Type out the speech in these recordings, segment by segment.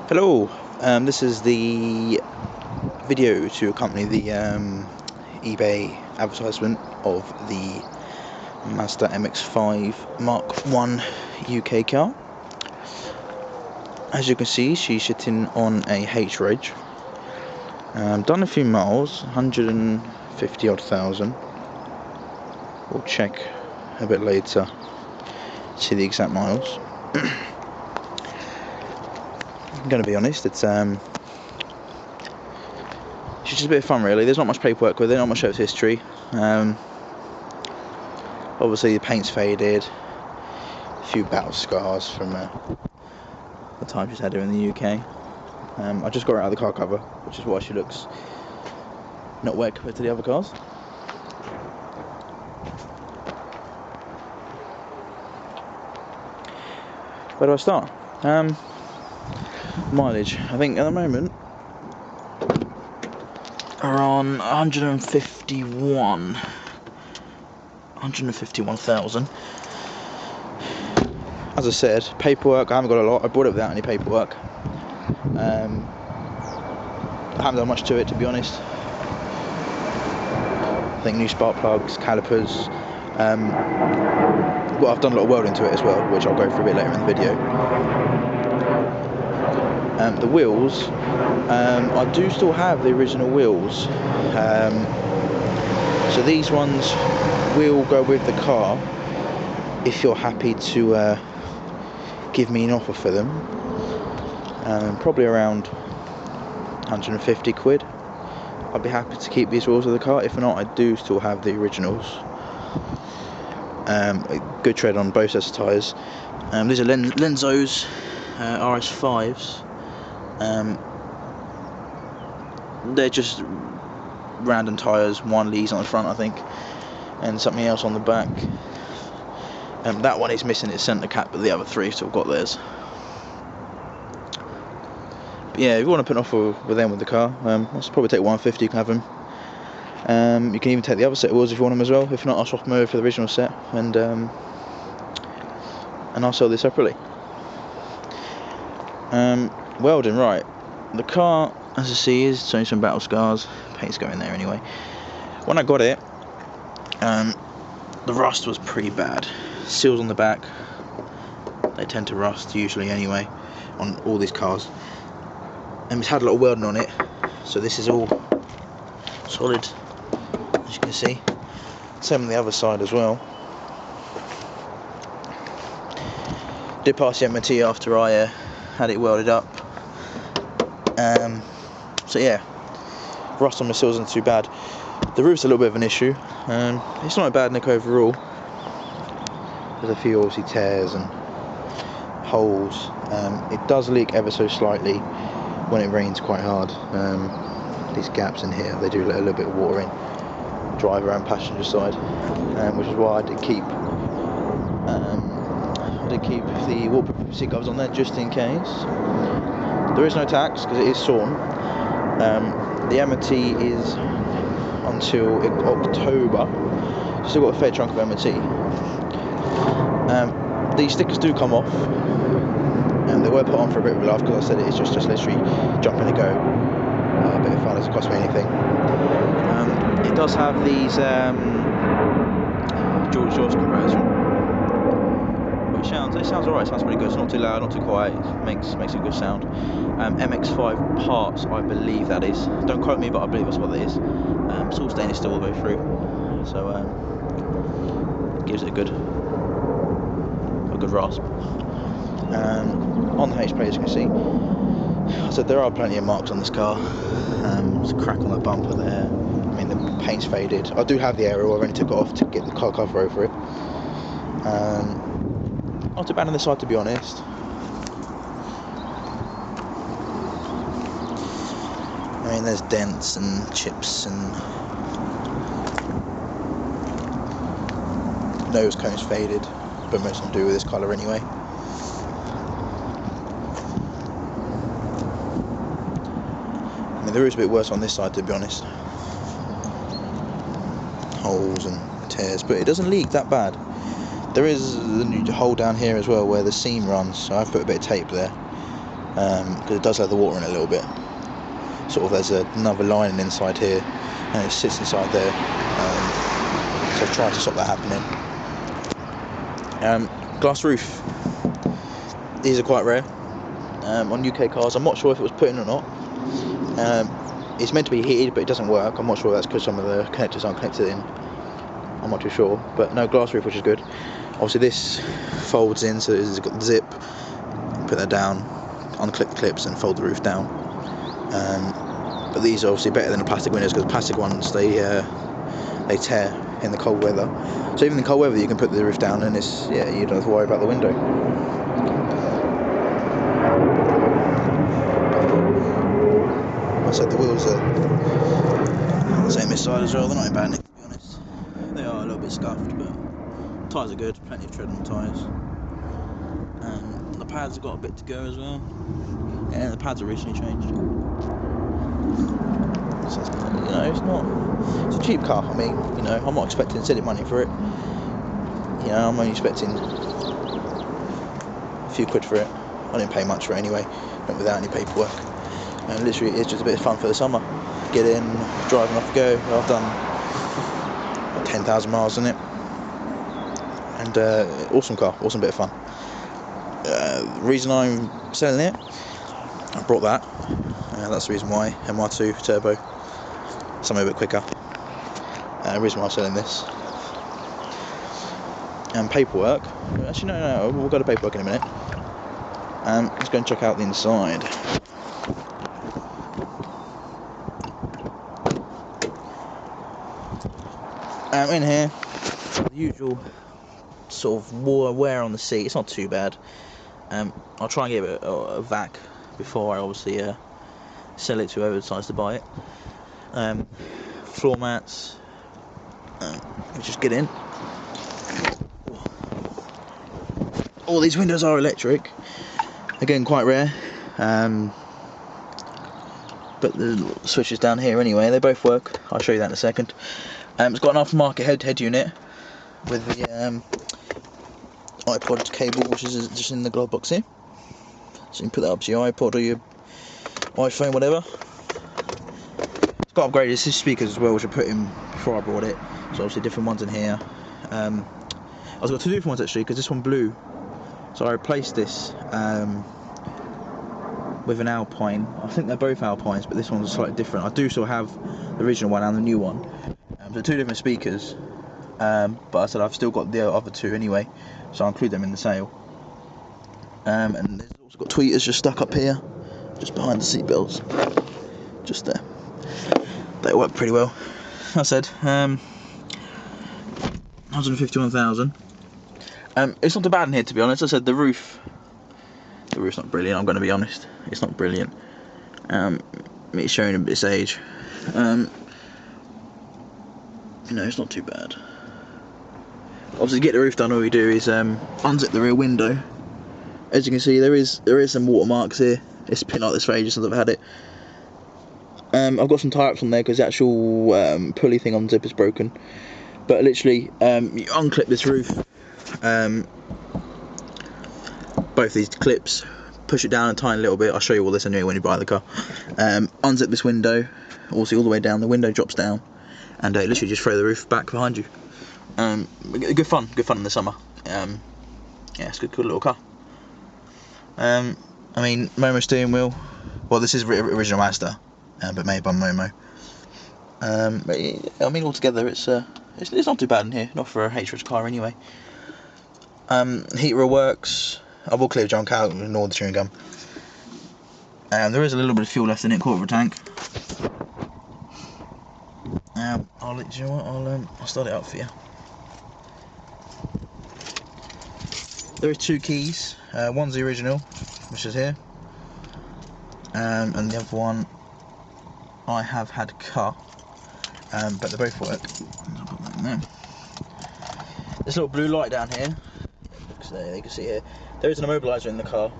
Hello, this is the video to accompany the eBay advertisement of the Mazda MX5 Mark 1 UK car. As you can see, she's sitting on a H-Reg. Done a few miles, 150 odd thousand. We'll check a bit later to see the exact miles. I'm going to be honest, it's just a bit of fun really. There's not much paperwork with it, not much service history. Obviously the paint's faded, a few battle scars from the time she's had her in the UK. I just got her out of the car cover, which is why she looks not wet compared to the other cars. Where do I start? Mileage, I think at the moment are on 151,000. As I said, paperwork, I haven't got a lot. I bought it without any paperwork. I haven't done much to it, to be honest. I think new spark plugs, calipers. Well, I've done a lot of welding to it as well, which I'll go through a bit later in the video. The wheels, I do still have the original wheels. So these ones will go with the car if you're happy to give me an offer for them. Probably around 150 quid. I'd be happy to keep these wheels of the car. If not, I do still have the originals. A good tread on both sets of tyres. These are Lenzo's RS5s. They're just random tyres, one Lee's on the front I think, and something else on the back. That one is missing its centre cap, but the other three still got theirs. But yeah, if you want to put an offer with them with the car, I'll probably take 150, you can have them. You can even take the other set of wheels if you want them as well. If not, I'll swap them over for the original set, and I'll sell this separately. Welding, right. The car, as you see, is showing some battle scars. Paint's going there anyway. When I got it, the rust was pretty bad. Seals on the back, they tend to rust usually anyway on all these cars. And it's had a lot of welding on it, so this is all solid, as you can see. Same on the other side as well. Did pass the MOT after I had it welded up. So yeah, rust on the seals isn't too bad. The roof's a little bit of an issue. It's not a bad nick overall. There's a few obviously tears and holes. It does leak ever so slightly when it rains quite hard. These gaps in here, they do let a little bit of water in, driver and passenger side, which is why I did keep the waterproof seat covers on there just in case. There is no tax because it is sawn. The MOT is until October. Still got a fair chunk of MOT. These stickers do come off, and they were put on for a bit of a laugh because I said it is just literally jump in and go. A bit of fun, it doesn't cost me anything. It does have these dual exhaust converters, which sounds alright. Sounds pretty good. It's not too loud, not too quiet. It makes a good sound. MX5 parts, I believe that is. Don't quote me, but I believe that's what that is. It's all stainless steel all the way through, so gives it a good rasp. On the H plate, as you can see, I said there are plenty of marks on this car. There's a crack on the bumper there. I mean, the paint's faded. I do have the aerial. I only took it off to get the car cover over it. Not too bad on this side, to be honest. I mean, there's dents and chips and nose cone's faded, but most of them do with this colour anyway. I mean, there is a bit worse on this side, to be honest. Holes and tears, but it doesn't leak that bad. There is a hole down here as well where the seam runs, so I've put a bit of tape there. because it does have the water in it a little bit. Sort of there's another lining inside here, and it sits inside there. So I've tried to stop that happening. Glass roof. These are quite rare on UK cars. I'm not sure if it was put in or not. It's meant to be heated, but it doesn't work. I'm not sure that's because some of the connectors aren't connected in. I'm not too sure, but no, glass roof, which is good. Obviously this folds in, so it's got the zip. Put that down, unclip the clips and fold the roof down. But these are obviously better than the plastic windows, because the plastic ones, they tear in the cold weather. So even in cold weather you can put the roof down and it's, yeah, you don't have to worry about the window. I said the wheels are the same this side as well. They're not in bad nick, to be honest. They are a little bit scuffed, but tyres are good, plenty of tread on the tyres. The pads have got a bit to go as well. Yeah, the pads are recently changed. So it's, you know, it's a cheap car. I mean, you know, I'm not expecting silly money for it. You know, I'm only expecting a few quid for it. I didn't pay much for it anyway, went without any paperwork. And literally it's just a bit of fun for the summer. Get in, drive and off go. I've done 10,000 miles in it. And awesome car, awesome bit of fun. The reason I'm selling it, I brought that. That's the reason why. MR2 turbo, something a bit quicker. The reason why I'm selling this. And paperwork. Actually, no, we'll go to paperwork in a minute. Let's go and check out the inside. In here, the usual sort of wear on the seat. It's not too bad. I'll try and give it a vac before I obviously sell it to whoever decides to buy it. Floor mats. We just get in. All these windows are electric. Again, quite rare. But the switches down here anyway, they both work. I'll show you that in a second. It's got an aftermarket head unit with the iPod cable, which is just in the glove box here. So you can put that up to your iPod or your iPhone, whatever. It's got upgraded speakers as well, which I put in before I brought it. So obviously different ones in here. I've got two different ones actually, because this one blew. So I replaced this with an Alpine. I think they're both Alpines, but this one's slightly different. I do still have the original one and the new one. So two different speakers, but I said I've still got the other two anyway, so I'll include them in the sale. And there's also got tweeters just stuck up here, just behind the seat belts, just there. They work pretty well. I said 151,000. It's not too bad in here, to be honest. I said the roof's not brilliant. I'm going to be honest, it's not brilliant. It's showing a bit of its age. No, it's not too bad. Obviously, to get the roof done, all we do is unzip the rear window. As you can see, there is some watermarks here. It's been like this for ages since I've had it. I've got some tie-ups on there because the actual pulley thing on the zip is broken. But literally, you unclip this roof, both these clips, push it down a tiny little bit. I'll show you all this anyway when you buy the car. Unzip this window, also all the way down. The window drops down. And literally just throw the roof back behind you. Good fun in the summer. Yeah, it's a good little car. I mean, Momo steering wheel. Well, this is original Mazda, but made by Momo. But yeah, I mean, altogether, it's not too bad in here. Not for a H-Rich car anyway. Heater works. I will clear junk out and ignore the chewing gum. There is a little bit of fuel left in it, quarter of a tank. You know what, I'll start it up for you. There are two keys. One's the original, which is here, and the other one I have had cut, but they both work. I'll put that in there. This little blue light down here, so you can see here, there is an immobiliser in the car,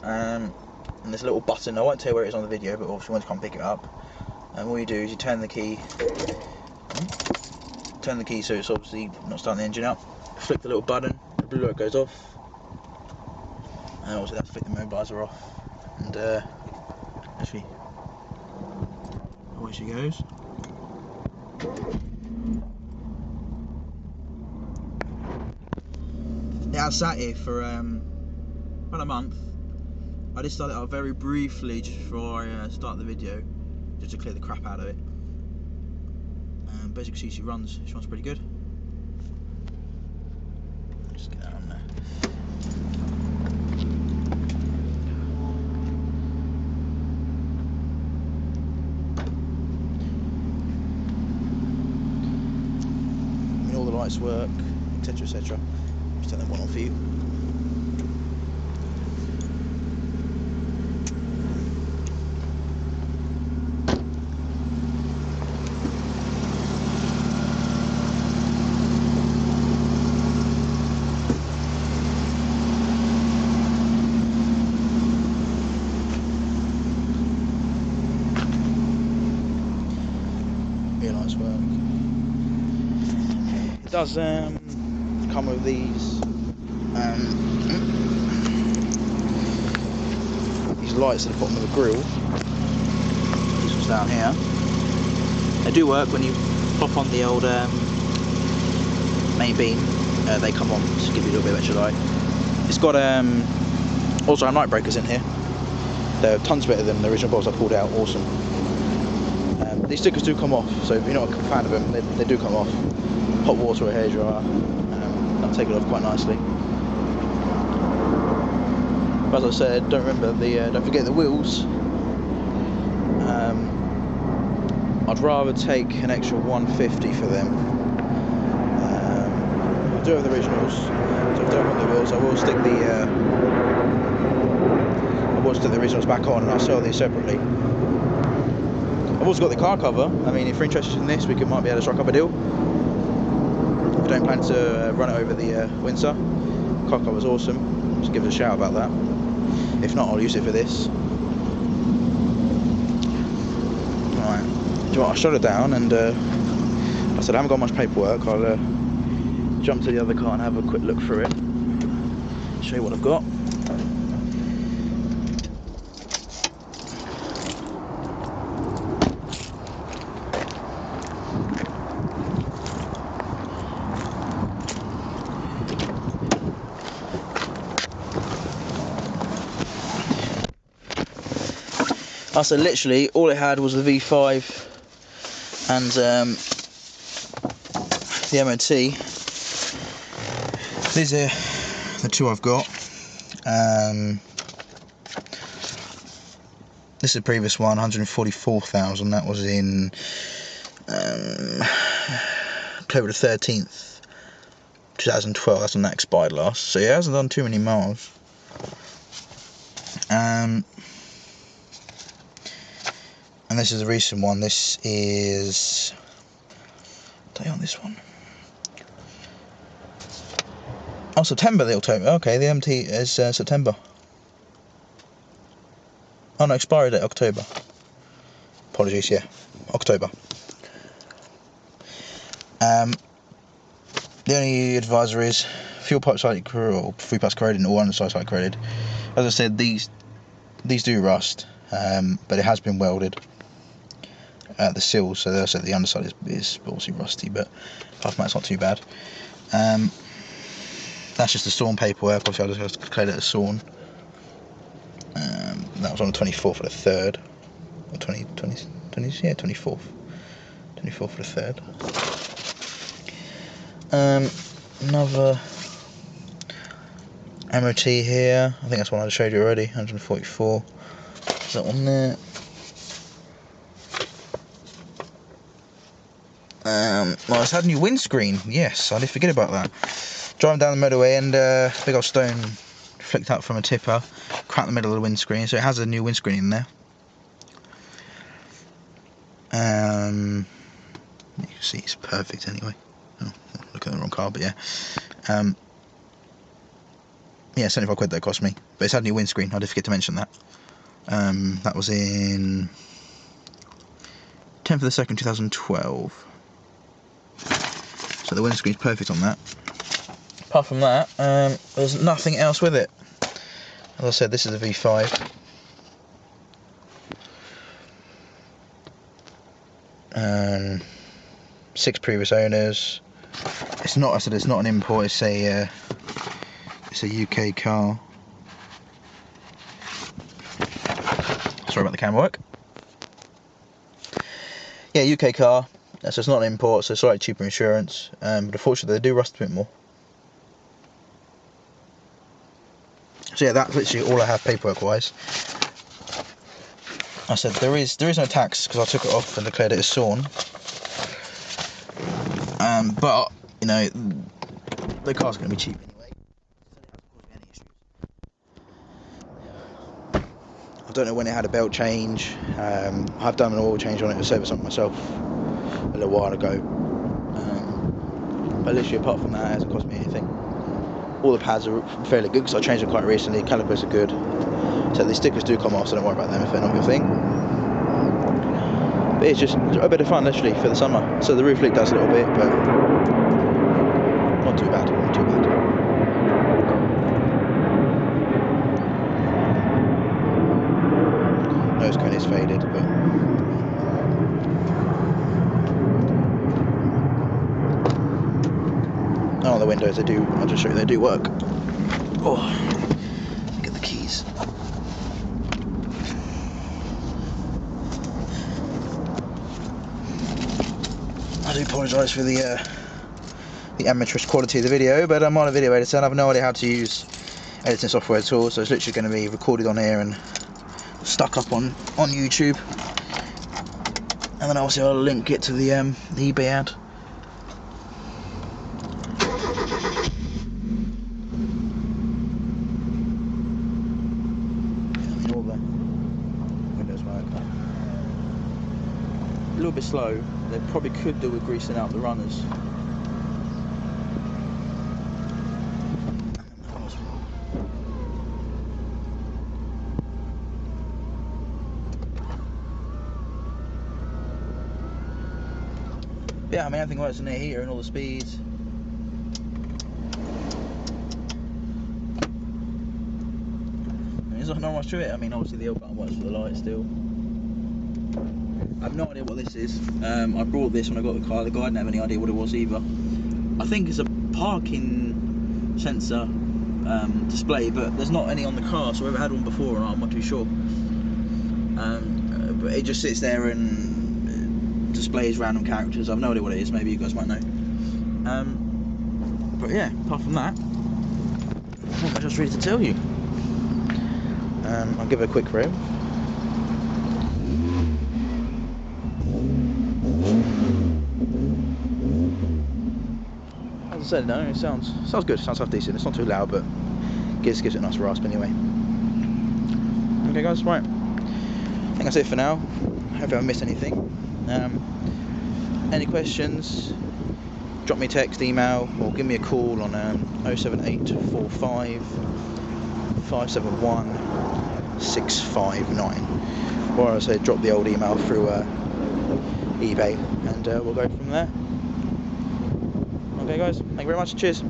and this little button. I won't tell you where it is on the video, but obviously once you come pick it up, and all you do is you turn the key so it's obviously not starting the engine up. Flick the little button, the blue light goes off, and obviously that's flick the immobiliser off. And actually, away she goes. Yeah, I sat here for about a month. I just started out very briefly just before I start the video, just to clear the crap out of it. But as you can see, she runs pretty good. Just get that on there. I mean, all the lights work, etc, etc. Just turn that one on for you. Lights work. It does come with these lights at the bottom of the grille. These ones down here. They do work when you pop on the old main beam. They come on to give you a little bit of extra light. It's got also night breakers in here. They're tons better than the original box I pulled out. Awesome. These stickers do come off, so if you're not a fan of them, they do come off. Hot water or hairdryer, they'll take it off quite nicely. But as I said, don't forget the wheels. I'd rather take an extra 150 for them. I do have the originals, so if I don't want the wheels, I will stick the originals back on, and I'll sell these separately. I've also got the car cover. I mean, if you're interested in this, might be able to strike up a deal. If you don't plan to run it over the Windsor, car cover's awesome. Just give us a shout about that. If not, I'll use it for this. Alright, do you know what? I shut it down, and I said I haven't got much paperwork. I'll jump to the other car and have a quick look through it. Show you what I've got. So literally all it had was the V5 and the MOT. These are the two I've got. This is the previous one, 144,000. That was in October the 13th, 2012. That's when that expired last. So yeah, it hasn't done too many miles. And this is a recent one. This is, date on this one. Oh, September the October. Okay, the MT is September. Oh no, expiry date October. Apologies, yeah, October. The only advisor is fuel pipe slightly corroded, or 3+ corroded, and all underside slightly corroded. As I said, these do rust, but it has been welded. The seals, so as I said, the underside is obviously rusty, but apart from that, it's not too bad. That's just the sawn paperwork. Obviously, I just declared it as sawn. That was on the 24th of the 3rd, or 24th. 24th of the 3rd. Another MOT here. I think that's one I showed you already. 144. Is that one there? Well, it's had a new windscreen. Yes, I did forget about that. Driving down the motorway, and big old stone flicked up from a tipper, cracked the middle of the windscreen. So it has a new windscreen in there. You can see it's perfect anyway. Oh, look at the wrong car, but yeah. Yeah, 75 quid that cost me. But it's had a new windscreen. I did forget to mention that. That was in 10th of the 2nd, 2012. So the windscreen's perfect on that. Apart from that, there's nothing else with it. As I said, this is a V5. 6 previous owners. It's not, I said it's not an import, it's a UK car. Sorry about the camera work. Yeah, UK car, so it's not an import, so slightly cheaper insurance, but unfortunately they do rust a bit more. So yeah, that's literally all I have paperwork wise. I said there is no tax because I took it off and declared it as sawn. But you know, the car's going to be cheap anyway. I don't know when it had a belt change. I've done an oil change on it to service on myself a little while ago. But literally apart from that, it hasn't cost me anything. All the pads are fairly good because I changed them quite recently. Calipers are good. So the stickers do come off, so don't worry about them if they're not your thing. But it's just a bit of fun literally for the summer. So the roof leak does a little bit, but not too bad, not too bad. Nose cone is faded, but oh, the windows, they do, I'll just show you, they do work. Oh, get the keys. I do apologise for the amateurish quality of the video, but I'm on a video editor and I have no idea how to use editing software at all, so it's literally going to be recorded on here and stuck up on YouTube, and then obviously I'll link it to the eBay ad. All the windows work. A little bit slow. They probably could do with greasing out the runners. Yeah, I mean everything works in there here and all the speeds. There's not much to it. I mean obviously the L button works for the light still. I have no idea what this is. I brought this when I got the car. The guy didn't have any idea what it was either. I think it's a parking sensor display, but there's not any on the car, so I've had one before and I'm not too sure. But it just sits there and displays random characters. I've no idea what it is, maybe you guys might know. But yeah, apart from that, not much else really to tell you. I'll give it a quick room. As I said, no, it sounds good, sounds half decent. It's not too loud, but gives it a nice rasp anyway. Okay guys, right, I think that's it for now. I hope I haven't missed anything. Any questions, drop me a text, email, or give me a call on 07845 571 659, or as I say, drop the old email through eBay, and we'll go from there. Okay guys, thank you very much, cheers.